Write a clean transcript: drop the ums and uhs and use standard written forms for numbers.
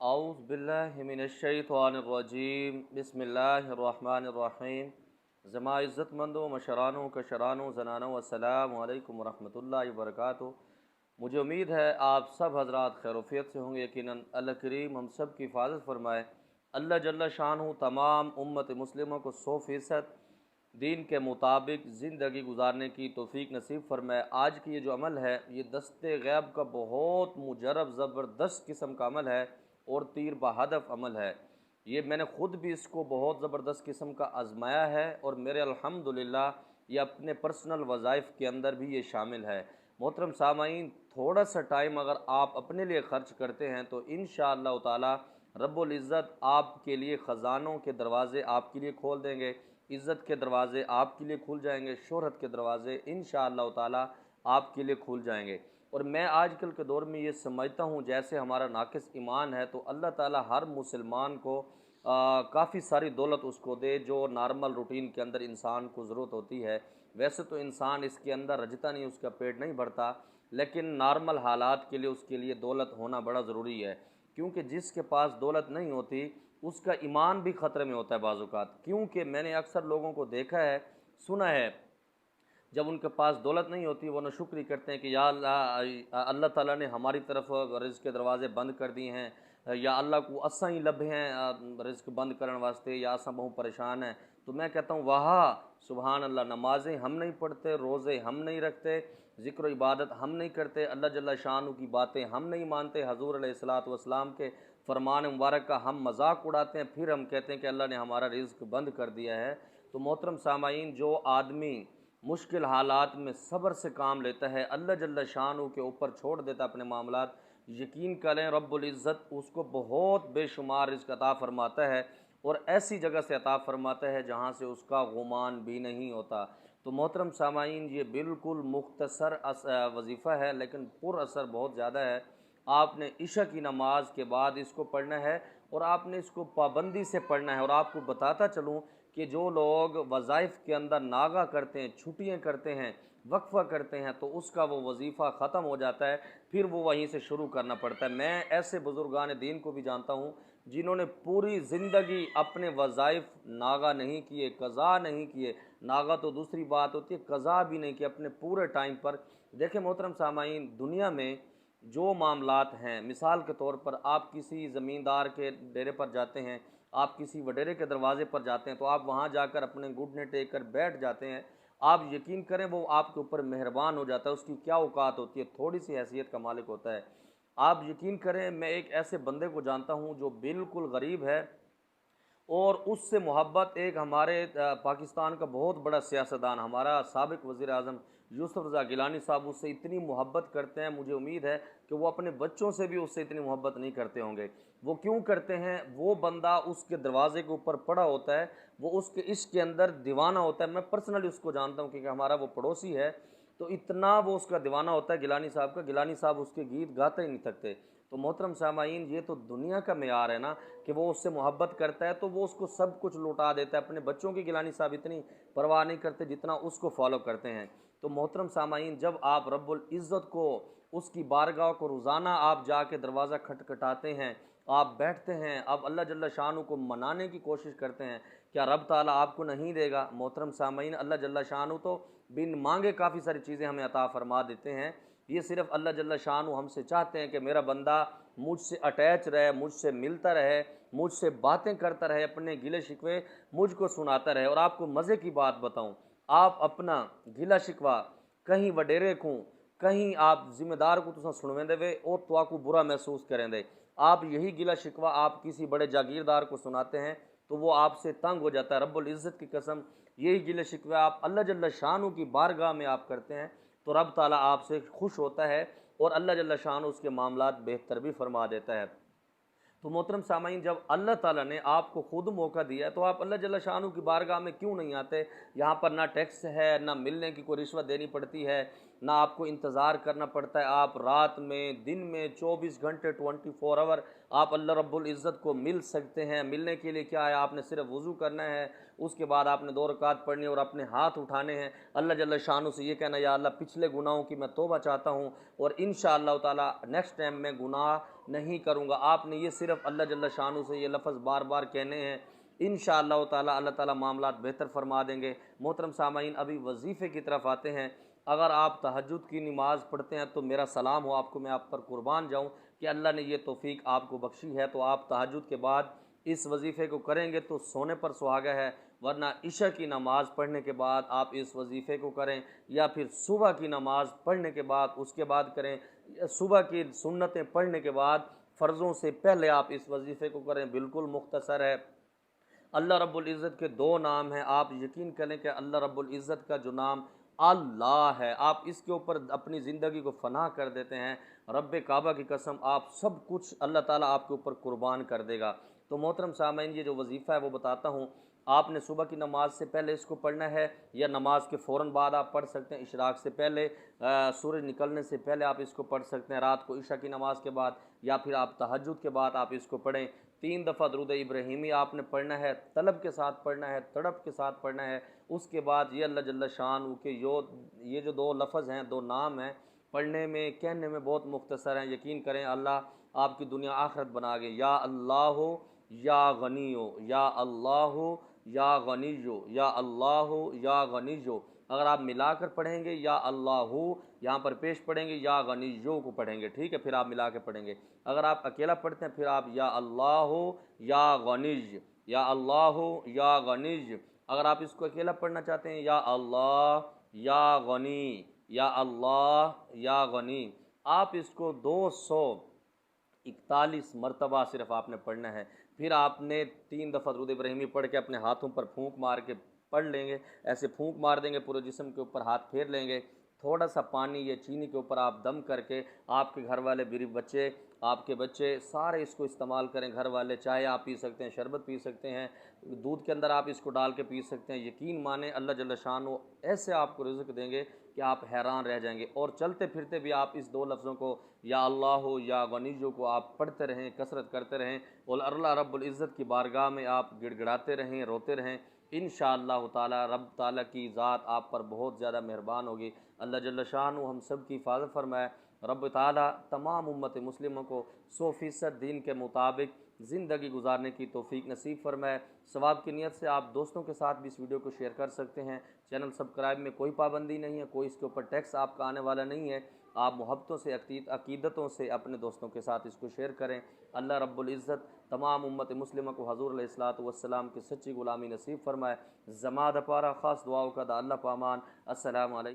औज़ बिल्लाहि मिनश्शैतानिर्रजीम बिस्मिल्लाहिर्रहमानिर्रहीम। ज़मा इज़्ज़तमंदों मशरानों कशरानों ज़नानों अस्सलामु अलैकुम वरहमतुल्लाहि वबरकातुहू। मुझे उम्मीद है आप सब हज़रात खैरियत से होंगे। यकीनन अल्लाह करीम हम सब की हिफाज़त फ़रमाए। अल्लाह जल्ल शानहू तमाम उम्मत मुस्लिमों को 100% दीन के मुताबिक ज़िंदगी गुजारने की तौफ़ीक नसीब फ़रमाए। आज की ये जो अमल है ये दस्ते गैब का बहुत मुजरब ज़बरदस्त किस्म का अमल है और तीर बहदफ अमल है। ये मैंने ख़ुद भी इसको बहुत ज़बरदस्त किस्म का आज़माया है और मेरे अल्हम्दुलिल्लाह ये अपने पर्सनल वज़ाइफ के अंदर भी ये शामिल है। मोहतरम सामाईन, थोड़ा सा टाइम अगर आप अपने लिए ख़र्च करते हैं तो इंशाअल्लाह ताला रब्बुल इज़्ज़त आपके लिए ख़ज़ानों के दरवाज़े आपके लिए खोल देंगे। इज़्ज़त के दरवाज़े आपके लिए खुल जाएंगे, शोहरत के दरवाज़े इंशाअल्लाह ताला आपके लिए खुल जाएंगे। और मैं आजकल के दौर में ये समझता हूँ जैसे हमारा नाक़िस ईमान है तो अल्लाह ताला हर मुसलमान को काफ़ी सारी दौलत उसको दे जो नॉर्मल रूटीन के अंदर इंसान को ज़रूरत होती है। वैसे तो इंसान इसके अंदर रजता नहीं, उसका पेट नहीं भरता, लेकिन नॉर्मल हालात के लिए उसके लिए दौलत होना बड़ा ज़रूरी है। क्योंकि जिसके पास दौलत नहीं होती उसका ईमान भी ख़तरे में होता है बाज़-औक़ात। क्योंकि मैंने अक्सर लोगों को देखा है, सुना है, जब उनके पास दौलत नहीं होती वो नाशुक्री करते हैं कि या अल्लाह ताला ने हमारी तरफ रिज़्क़ के दरवाज़े बंद कर दिए हैं, या अल्लाह को असा ही लभे हैं रिज़्क़ बंद करने वास्ते, या असा बहुत परेशान है। तो मैं कहता हूँ वाह सुबहान अल्लाह, नमाज़ें हम नहीं पढ़ते, रोज़े हम नहीं रखते, ज़िक्र इबादत हम नहीं करते, अल्लाह जल्ल शानहू की बातें हम नहीं मानते, हज़ूर अलैहिस्सलातु वस्सलाम के फ़रमान मुबारक का हम मजाक उड़ाते हैं, फिर हम कहते हैं कि अल्लाह ने हमारा रिज़्क़ बंद कर दिया है। तो मोहतरम सामाईन, जो आदमी मुश्किल हालात में सब्र से काम लेता है, अल्लाह जल्ल शानहू के ऊपर छोड़ देता है अपने मामलात, यकीन करें रब्बुल इज़्ज़त उसको बहुत बेशुमार रिज़्क़ अता फ़रमाता है और ऐसी जगह से अता फ़रमाता है जहाँ से उसका गुमान भी नहीं होता। तो मोहतरम सामाईन, ये बिल्कुल मुख्तसर वजीफ़ा है लेकिन पुर असर बहुत ज़्यादा है। आपने इशा की नमाज के बाद इसको पढ़ना है और आपने इसको पाबंदी से पढ़ना है। और आपको बताता चलूँ कि जो लोग वज़ाइफ के अंदर नागा करते हैं, छुट्टियाँ करते हैं, वक्फ़ा करते हैं, तो उसका वो वजीफ़ा ख़त्म हो जाता है, फिर वो वहीं से शुरू करना पड़ता है। मैं ऐसे बुज़ुर्गान दीन को भी जानता हूँ जिन्होंने पूरी ज़िंदगी अपने वज़ाइफ नागा नहीं किए, क़ज़ा नहीं किए, नागा तो दूसरी बात होती है, क़ज़ा भी नहीं किए अपने पूरे टाइम पर। देखें मोहतरम सामाईन, दुनिया में जो मामलात हैं, मिसाल के तौर पर आप किसी ज़मींदार के डेरे पर जाते हैं, आप किसी वडेरे के दरवाज़े पर जाते हैं, तो आप वहाँ जाकर अपने घुटने टेक कर बैठ जाते हैं। आप यकीन करें वो आपके ऊपर मेहरबान हो जाता है, उसकी क्या औकात होती है, थोड़ी सी हैसियत का मालिक होता है। आप यकीन करें, मैं एक ऐसे बंदे को जानता हूँ जो बिल्कुल गरीब है और उससे मोहब्बत एक हमारे पाकिस्तान का बहुत बड़ा सियासतदान, हमारा साबिक़ वज़ीर-ए-आज़म यूसुफ़ रज़ा गिलानी साहब उससे इतनी मोहब्बत करते हैं, मुझे उम्मीद है कि वो अपने बच्चों से भी उससे इतनी मोहब्बत नहीं करते होंगे। वो क्यों करते हैं? वो बंदा उसके दरवाज़े के ऊपर पड़ा होता है, वो उसके इश्क के अंदर दीवाना होता है। मैं पर्सनली उसको जानता हूँ क्योंकि हमारा वो पड़ोसी है, तो इतना वो उसका दीवाना होता है गिलानी साहब का, गिलानी साहब उसके गीत गाते ही नहीं थकते। तो मोहतरम सामाईन, ये तो दुनिया का मेयार है ना कि वो उससे मोहब्बत करता है तो वो उसको सब कुछ लौटा देता है। अपने बच्चों की गिलानी साहब इतनी परवाह नहीं करते जितना उसको फॉलो करते हैं। तो मोहतरम सामाईन, जब आप रब्बुल इज़्ज़त को, उसकी बारगाह को रोज़ाना आप जाके दरवाज़ा खटखटाते हैं, आप बैठते हैं, आप अल्लाह जल्ल शानहू को मनाने की कोशिश करते हैं, क्या रब ताला आपको नहीं देगा? मोहतरम सामाईन, अल्लाह जल्ल शानहू तो बिन मांगे काफ़ी सारी चीज़ें हमें अता फ़रमा देते हैं। ये सिर्फ़ अल्लाह जल्ल शानहू हमसे चाहते हैं कि मेरा बंदा मुझसे अटैच रहे, मुझसे मिलता रहे, मुझसे बातें करता रहे, अपने गिले शिकवे मुझको सुनाता रहे। और आपको मज़े की बात बताऊँ, आप अपना गिला शिकवा कहीं वडेरे को, कहीं आप जिम्मेदार को तुसा सुनवेंदे वे और तो आपको बुरा महसूस करेंदे। आप यही गिला शिकवा आप किसी बड़े जागीरदार को सुनाते हैं तो वो आपसे तंग हो जाता है। रब्बुल इज़्ज़त की कसम, यही गिले शिकवा आप अल्लाह जल्ल शानहू की बारगाह में आप करते हैं तो रब ताला आपसे खुश होता है और अल्लाह जल्ल शानहू उसके मामलात बेहतर भी फरमा देता है। तो मोहतरम सामाईन, जब अल्लाह ताला ने आपको खुद मौका दिया है तो आप अल्लाह जल्ल शानहू की बारगाह में क्यों नहीं आते? यहाँ पर ना टैक्स है, ना मिलने की कोई रिश्वत देनी पड़ती है, ना आपको इंतज़ार करना पड़ता है। आप रात में, दिन में 24 घंटे 24 आवर आप अल्लाह रब्बुल इज़्ज़त को मिल सकते हैं। मिलने के लिए क्या है, आपने सिर्फ वज़ू करना है, उसके बाद आपने 2 रकात पढ़नी है और अपने हाथ उठाने हैं, अल्लाह जल्ल शानु से ये कहना, या अल्लाह पिछले गुनाहों की मैं तौबा चाहता हूँ और इंशाअल्लाह ताला नेक्स्ट टाइम मैं गुनाह नहीं करूँगा। आपने ये सिर्फ अल्लाह जल्ल शानु से ये लफ्ज़ बार बार कहने हैं। इंशाअल्लाह ताला अल्लाह ताला मामलात बेहतर फरमा देंगे। मोहतरम सामाईन, अभी वजीफ़े की तरफ आते हैं। अगर आप तहज्जुद की नमाज़ पढ़ते हैं तो मेरा सलाम हो आपको, मैं आप पर कुर्बान जाऊँ कि अल्लाह ने ये तौफीक आपको बख्शी है। तो आप तहज्जुद के बाद इस वजीफ़े को करेंगे तो सोने पर सुहागा है, वरना इशा की नमाज़ पढ़ने के बाद आप इस वजीफ़े को करें, या फिर सुबह की नमाज़ पढ़ने के बाद उसके बाद करें, सुबह की सुन्नतें पढ़ने के बाद फ़र्ज़ों से पहले आप इस वजीफ़े को करें। बिल्कुल मुख्तसर है। अल्लाह रब्बुल इज़्ज़त के 2 नाम हैं। आप यकीन करें कि अल्लाह रब्बुल इज़्ज़त का जो नाम अल्लाह है, आप इसके ऊपर अपनी ज़िंदगी को फ़ना कर देते हैं, रब्बे काबा की कसम आप सब कुछ अल्लाह ताला आपके ऊपर कुर्बान कर देगा। तो मोहतरम सामईन, ये जो वजीफ़ा है वो बताता हूँ। आपने सुबह की नमाज से पहले इसको पढ़ना है, या नमाज के फ़ौरन बाद आप पढ़ सकते हैं, इशराक से पहले, सूरज निकलने से पहले आप इसको पढ़ सकते हैं, रात को इशा की नमाज के बाद, या फिर आप तहज्जुद के बाद आप इसको पढ़ें। 3 दफ़ा दुरूद इब्राहिमी आपने पढ़ना है, तलब के साथ पढ़ना है, तड़प के साथ पढ़ना है। उसके बाद ये अल्लाह जल्ल शान के ये जो 2 लफ्ज़ हैं, 2 नाम हैं, पढ़ने में, कहने में बहुत मुख्तसर हैं। यकीन करें अल्लाह आपकी दुनिया आखिरत बना गए। या अल्लाह या गनियो, या अल्लाह या गनियो, या अल्लाह या गनियो। अगर आप मिलाकर पढ़ेंगे या अल्लाह यहाँ पर पेश पढ़ेंगे, या गनियो को पढ़ेंगे, ठीक है, फिर आप मिला के पढ़ेंगे। अगर आप अकेला पढ़ते हैं फिर आप या अल्लाह या गनिज, या अल्लाह या गनिज। अगर आप इसको अकेला पढ़ना चाहते हैं, या अल्लाह या गनी, या अल्लाह या गनी। आप इसको 241 मरतबा सिर्फ आपने पढ़ना है। फिर आपने 3 दफ़ा दुरूद इब्राहिमी पढ़ के अपने हाथों पर फूंक मार के पढ़ लेंगे, ऐसे फूंक मार देंगे, पूरे जिस्म के ऊपर हाथ फेर लेंगे। थोड़ा सा पानी या चीनी के ऊपर आप दम करके, आपके घर वाले बीवी बच्चे, आपके बच्चे सारे इसको इस्तेमाल करें। घर वाले चाय आप पी सकते हैं, शरबत पी सकते हैं, दूध के अंदर आप इसको डाल के पी सकते हैं। यकीन माने अल्लाह जल्ल शान ऐसे आपको रिज़्क़ देंगे कि आप हैरान रह जाएंगे। और चलते फिरते भी आप इस 2 लफ्ज़ों को, या अल्लाह या गनीजो को आप पढ़ते रहें, कसरत करते रहें, और अल्लाह रब्बुल इज़्ज़त की बारगाह में आप गिड़गिड़ाते रहें, रोते रहें। इंशाअल्लाह ताला रब ताला की ज़ात आप पर बहुत ज़्यादा मेहरबान होगी। अल्लाह जल्ल शानु हम सब की हिफाज़त फरमाए। रब ताला तमाम उम्मत मुस्लिमों को 100% दीन के मुताबिक ज़िंदगी गुजारने की तौफीक नसीब फरमाए। सवाब की नीयत से आप दोस्तों के साथ भी इस वीडियो को शेयर कर सकते हैं। चैनल सब्सक्राइब में कोई पाबंदी नहीं है, कोई इसके ऊपर टैक्स आपका आने वाला नहीं है। आप मोहब्बतों से, अकीदतों से अपने दोस्तों के साथ इसको शेयर करें। अल्लाह रब्बुल इज़्ज़त तमाम उम्मत मुस्लिमा को हज़ूर अलैहिस्सलातु वस्सलाम की सच्ची ग़ुलामी नसीब फरमाए। ज़मा दपारा ख़ास दुआओं का दा अल्लाह पामान। अस्सलामु अलैकुम।